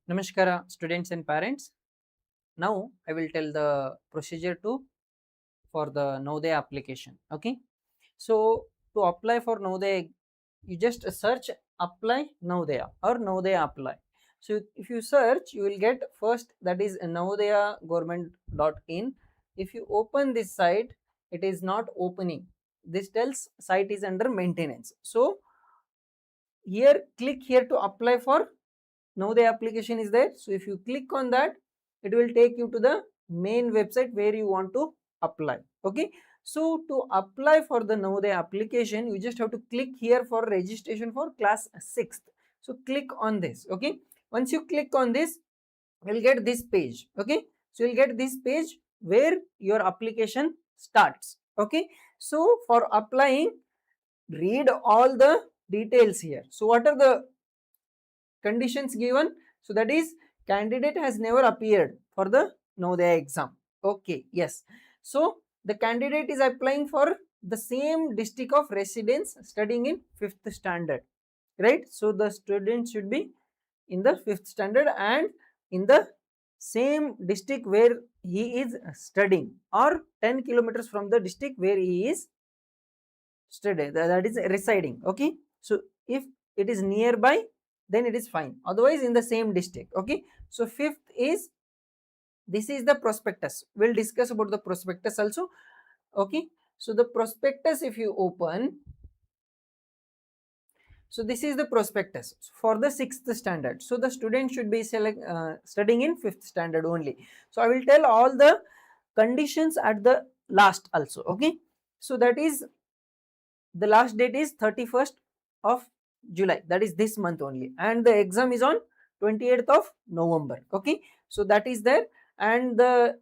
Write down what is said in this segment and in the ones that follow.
Namaskara students and parents. Now I will tell the procedure for the Navodaya application. Okay. So to apply for Navodaya, you just search apply Navodaya or Navodaya apply. So if you search, you will get first, that is navodayagovernment.in. If you open this site, it is not opening. This tells site is under maintenance. So here, click here to apply for Navodaya application is there. So if you click on that, it will take you to the main website where you want to apply. Okay. So to apply for the Navodaya application, you just have to click here for registration for class 6th. So click on this. Okay. Once you click on this, you will get this page. Okay. So you will get this page where your application starts. Okay. So for applying, read all the details here. So what are the conditions given? So that is, candidate has never appeared for the Navodaya exam. Okay, yes. So the candidate is applying for the same district of residence studying in 5th standard, right? So the student should be in the 5th standard and in the same district where he is studying, or 10 kilometers from the district where he is studying, that is residing. Okay. So if it is nearby, then it is fine, otherwise in the same district. Okay. So 5th is, this is the prospectus. We'll discuss about the prospectus also. Okay. So the prospectus, if you open, so this is the prospectus for the 6th standard. So the student should be studying in 5th standard only. So I will tell all the conditions at the last also. Okay. So that is, the last date is 31st of July, that is this month only, and the exam is on 28th of November. Okay. So that is there, and the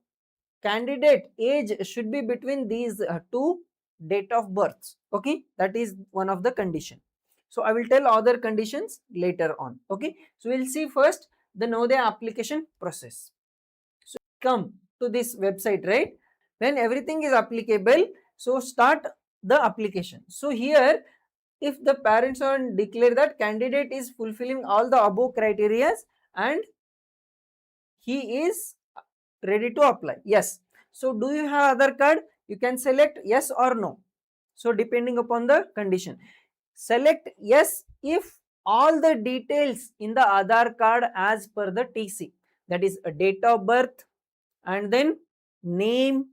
candidate age should be between these two date of births. Okay. That is one of the condition. So I will tell other conditions later on. Okay. So we'll see first the Navodaya application process. So come to this website, right? When everything is applicable, so start the application. So here, if the parents are declare that candidate is fulfilling all the above criteria and he is ready to apply, yes. So do you have Aadhaar card? You can select yes or no. So depending upon the condition, select yes if all the details in the Aadhaar card as per the TC, that is a date of birth, and then name,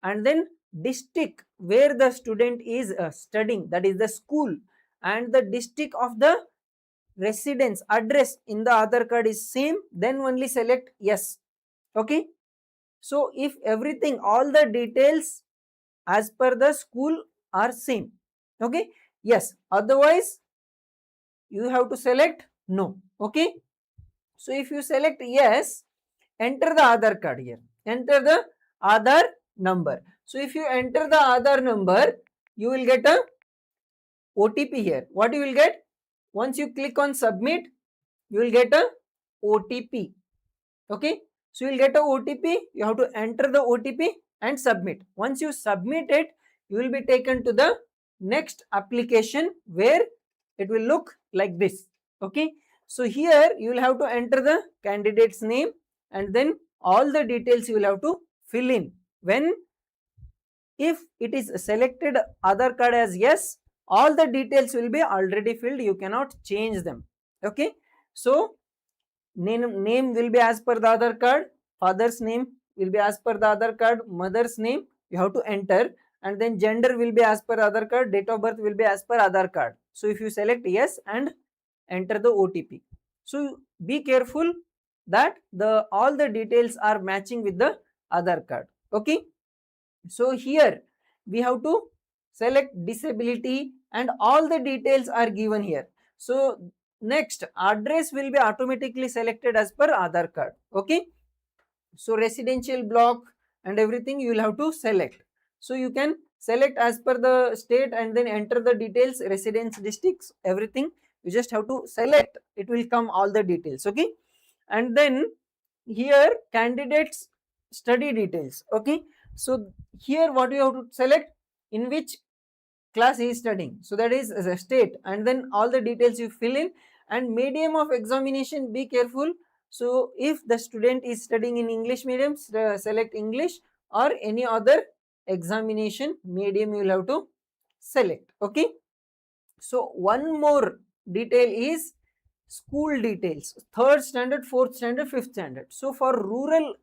and then district where the student is studying, that is the school, and the district of the residence address in the Aadhaar card is same, then only select yes. Okay. So if everything, all the details as per the school are same, okay, yes, otherwise you have to select no. Okay. So if you select yes, enter the Aadhaar card here, enter the Aadhaar number. So if you enter the Aadhaar number, you will get a OTP here. What you will get? Once you click on submit, you will get a OTP. Okay. So you will get a OTP. You have to enter the OTP and submit. Once you submit it, you will be taken to the next application where it will look like this. Okay. So here you will have to enter the candidate's name, and then all the details you will have to fill in. When, if it is selected Aadhaar card as yes, all the details will be already filled, you cannot change them. Okay. So name will be as per the Aadhaar card, father's name will be as per the Aadhaar card, mother's name you have to enter, and then gender will be as per Aadhaar card, date of birth will be as per Aadhaar card. So if you select yes and enter the OTP, so be careful that all the details are matching with the Aadhaar card. Okay. So here we have to select disability and all the details are given here. So next, address will be automatically selected as per Aadhaar card. Okay. So residential block and everything you will have to select. So you can select as per the state and then enter the details, residence districts, everything. You just have to select, it will come all the details. Okay. And then here candidates study details. Okay. So here what you have to select, in which class he is studying, so that is a state, and then all the details you fill in, and medium of examination, be careful. So if the student is studying in English medium, select English, or any other examination medium you will have to select. Okay. So one more detail is school details: 3rd standard, 4th standard, 5th standard. So for rural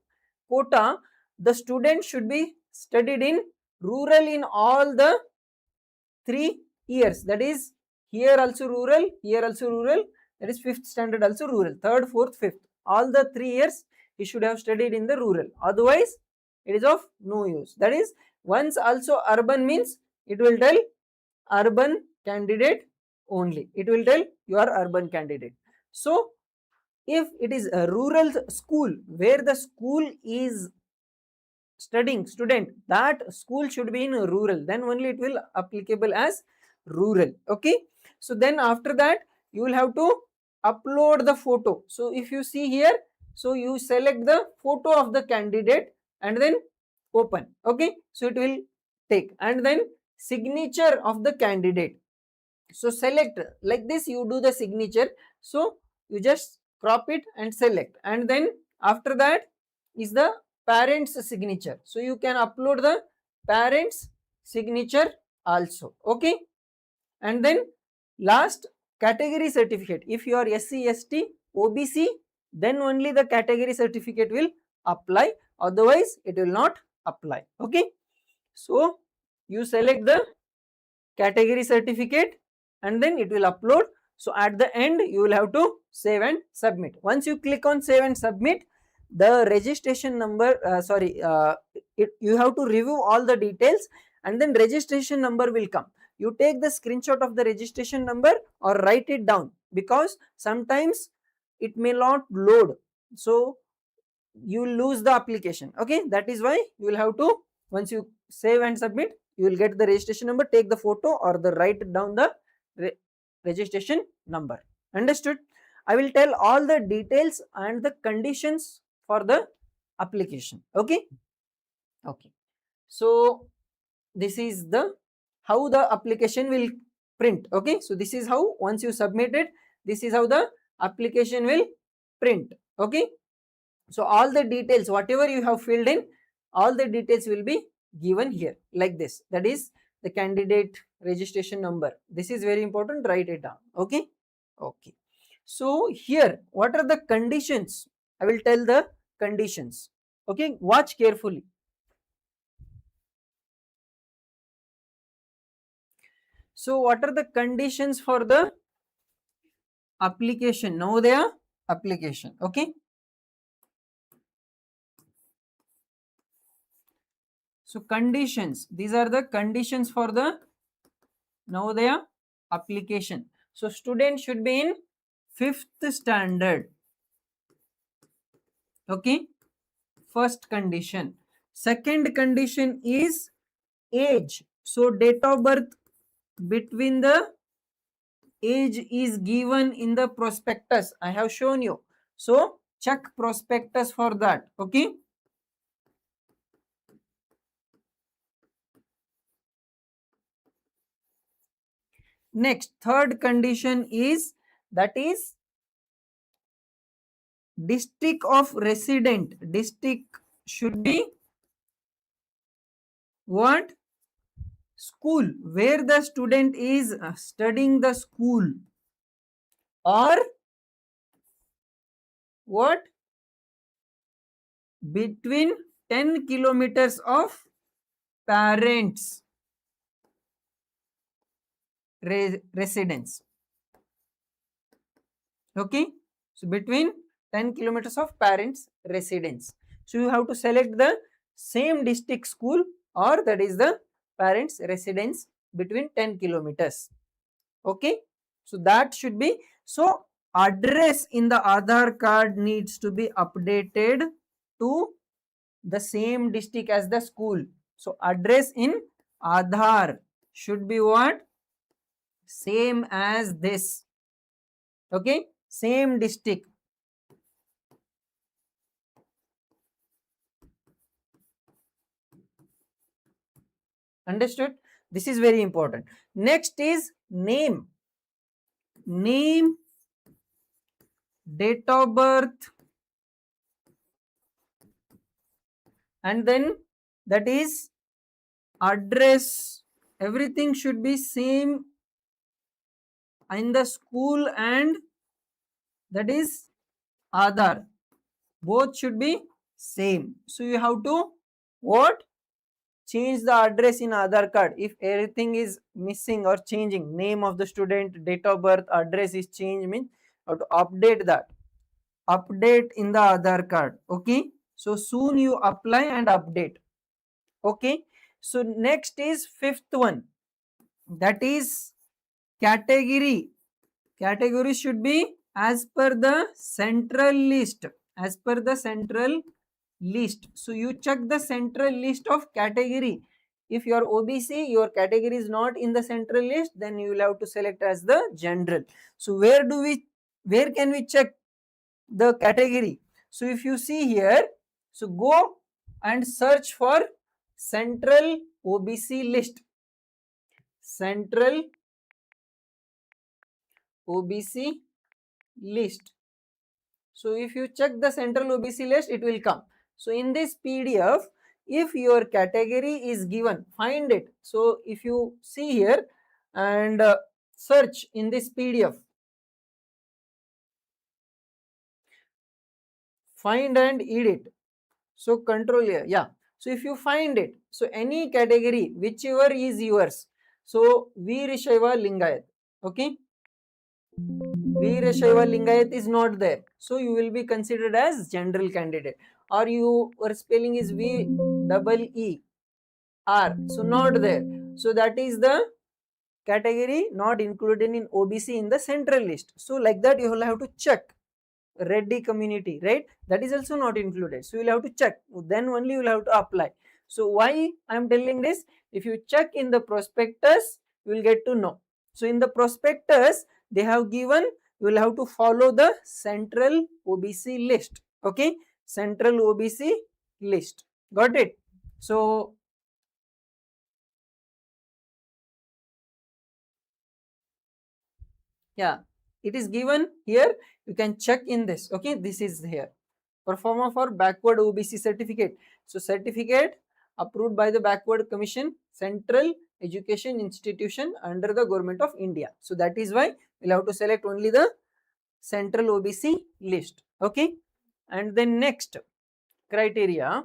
quota, the student should be studied in rural in all the 3 years. That is, here also rural, here also rural. That is 5th standard also rural, 3rd, 4th, 5th. All the 3 years he should have studied in the rural. Otherwise, it is of no use. That is, once also urban means it will tell urban candidate only. It will tell you are urban candidate. So if it is a rural school where the school is studying student, that school should be in rural, then only it will applicable as rural. Okay. So then after that you will have to upload the photo. So if you see here, so you select the photo of the candidate and then open. Okay. So it will take, and then signature of the candidate. So select like this, you do the signature. So you just crop it and select, and then after that is the parents signature. So you can upload the parents signature also. Okay. And then last, category certificate. If you are SC, ST, OBC, then only the category certificate will apply, otherwise it will not apply. Okay. So you select the category certificate and then it will upload. So at the end you will have to save and submit. Once you click on save and submit, the registration number, you have to review all the details, and then registration number will come. You take the screenshot of the registration number or write it down, because sometimes it may not load, so you will lose the application. Okay. That is why you will have to, once you save and submit, you will get the registration number, take the photo or the write down the registration number. Understood? I will tell all the details and the conditions for the application. Okay. Okay. So this is the how the application will print. Okay. So this is how, once you submit it, this is how the application will print. Okay. So all the details, whatever you have filled in, all the details will be given here like this. That is the candidate registration number. This is very important. Write it down. Okay. Okay. So here, what are the conditions? I will tell the conditions. Okay. Watch carefully. So what are the conditions for the application? Navodaya application. Okay. So conditions, these are the conditions for the Navodaya application. So student should be in 5th standard. Okay. First condition. Second condition is age. So date of birth between the age is given in the prospectus. I have shown you. So check prospectus for that. Okay. Next, third condition is, that is district of resident. District should be what? School, where the student is studying the school, or what? Between 10 kilometers of parents residence. Okay. So between 10 kilometers of parents residence. So you have to select the same district school, or that is the parents residence between 10 kilometers. Okay. So that should be, so address in the Aadhaar card needs to be updated to the same district as the school. So address in Aadhaar should be what? Same as this. Okay. Same district. Understood? This is very important. Next is name. Name, date of birth, and then that is address, everything should be same in the school, and that is Aadhaar, both should be same. So you have to what? Change the address in Aadhaar card. If everything is missing or changing, name of the student, date of birth, address is changed, means you have to update that. Update in the Aadhaar card. Okay. So soon you apply and update. Okay. So next is fifth one. That is category. Category should be as per the central list. As per the central list. So you check the central list of category. If you are OBC, your category is not in the central list, then you will have to select as the general. So where can we check the category? So if you see here, so go and search for central OBC list. Central OBC list. So if you check the central OBC list, it will come. So in this PDF, if your category is given, find it. So if you see here and search in this PDF, find and edit. So control here, yeah. So if you find it, so any category, whichever is yours. So Veerashaiva Lingayat, okay. Veerashaiva Lingayat is not there. So you will be considered as general candidate. Or your spelling is VEER. So not there. So that is the category not included in OBC in the central list. So like that you will have to check. Reddy community, right? That is also not included. So you will have to check. Then only you will have to apply. So why I am telling this? If you check in the prospectus, you will get to know. So in the prospectus, they have given, you will have to follow the central OBC list. Okay, central OBC list. Got it? So yeah, it is given here. You can check in this. Okay, this is here. Performer for backward OBC certificate. So certificate approved by the Backward Commission, Central Education Institution under the Government of India. So that is why we'll have to select only the central OBC list. Okay, and then next criteria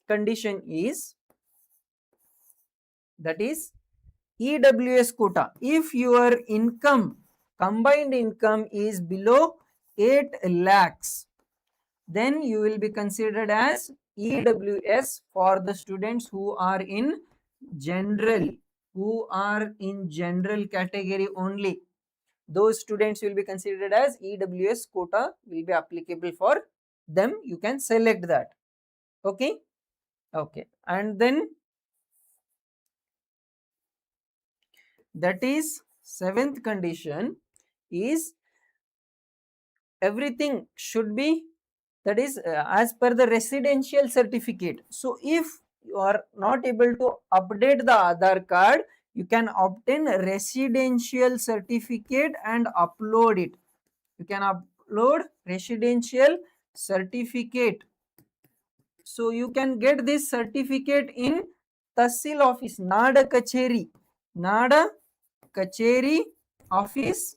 condition is, that is EWS quota. If your income, combined income is below 8 lakhs, then you will be considered as EWS for the students who are in general, category only. Those students will be considered as EWS quota will be applicable for them. You can select that. Okay. Okay. And then that is seventh condition is everything should be, that is as per the residential certificate. So if you are not able to update the Aadhaar card, you can obtain a residential certificate and upload it. You can upload residential certificate. So you can get this certificate in Tahsil office, Nada Kacheri office,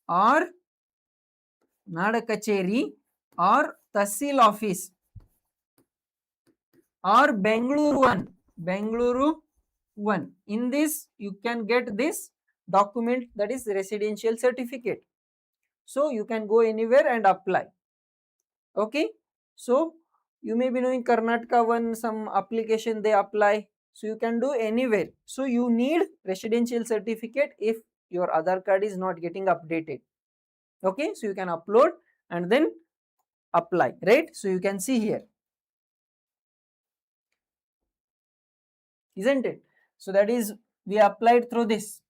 or Nada Kacheri or Tahsil office, or Bengaluru one. In this you can get this document, that is residential certificate. So you can go anywhere and apply. Okay. So you may be knowing Karnataka one, some application they apply. So you can do anywhere. So you need residential certificate if your Aadhaar card is not getting updated. Okay. So you can upload and then apply, right? So you can see here, isn't it? So that is, we applied through this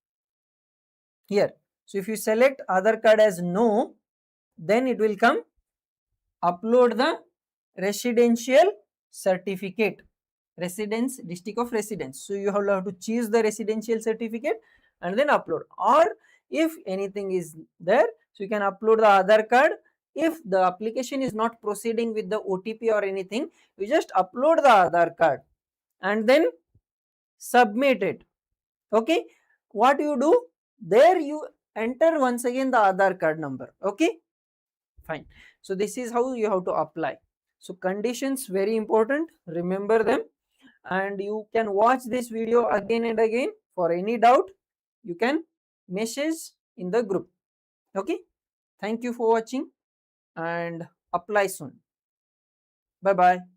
here. So if you select Aadhaar card as no, then it will come upload the residential certificate, residence, district of residence. So you have to choose the residential certificate and then upload. Or if anything is there, so you can upload the Aadhaar card If the application is not proceeding with the OTP or anything, you just upload the Aadhaar card and then submit it. Okay, what you do there, you enter once again the Aadhaar card number. Okay, fine. So this is how you have to apply. So conditions very important, remember them, and you can watch this video again and again. For any doubt, you can message in the group. Okay, thank you for watching and apply soon. Bye bye.